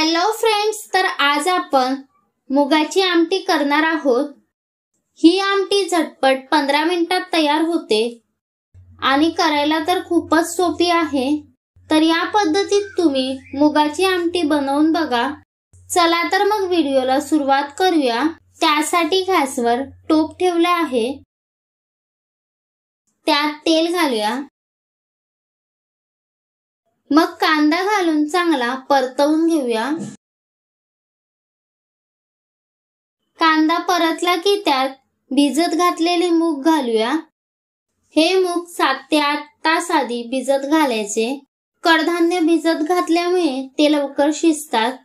Hello friends, तर आज आपण मुगाची आमटी करणार आहोत। ही आमटी झटपट 15 मिनिटात तयार होते आणि करायला तर खूपच सोपी आहे। तर या पद्धतीत तुम्ही मुगाची आमटी बनवून बघा। चला तर मग व्हिडिओला सुरुवात करूया। त्यासाठी गॅसवर टोप ठेवले आहे, त्यात तेल घालूया। मग कांदा घालून चांगला परतवून घेऊया। कांदा परतला की त्यात भिजत घातलेले मूग घालूया। हे मूग 7 ते 8 तास आधी भिजत घालायचे। कडधान्य भिजत घातल्यामुळे ते लवकर शिजतात।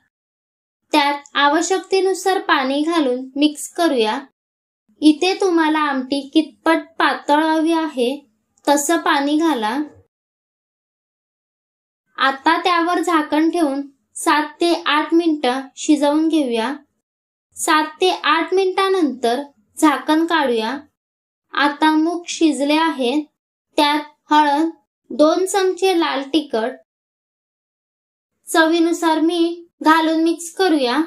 त्यात आवश्यकतेनुसार पाणी घालून मिक्स करूया। इथे तुम्हाला आमटी कितपत पातळ हवी आहे तसं पाणी घाला। आता त्यावर झाकण ठेवून 7 ते 8 मिनिटं शिजवून घेऊया। 7 ते 8 मिनिटांनंतर झाकण काढूया। आता मूग शिजले आहेत। त्यात हळद, 2 चमचे लाल तिखट, चवीनुसार मीठ घालून मिक्स करूया।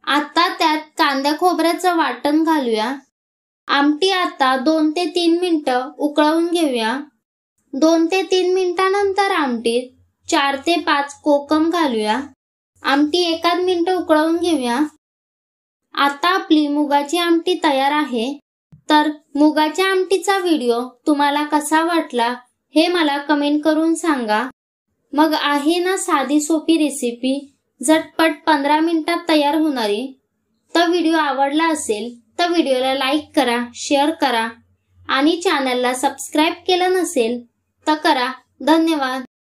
आता त्यात कांदा खोबऱ्याचं वाटण घालूया। आमटी आता 2 ते 3 मिनिटं उकळवून घेऊया। 2 ते 3 मिनिटांनंतर आमटीत 4 ते 5 कोकम घालूया। आमटी 1 मिनिट उकळवून घेऊया। आता आपली मुगाची आमटी तयार आहे। तर मुगाच्या आमटीचा व्हिडिओ तुम्हाला कसा वाटला हे मला कमेंट करून सांगा। मग आहे ना साधी सोपी रेसिपी, झटपट 15 मिनिटात तयार होणारी। तर व्हिडिओ आवडला असेल तर व्हिडिओला लाईक करा, शेअर करा आणि चॅनलला सबस्क्राईब केलं नसेल तर करा। धन्यवाद।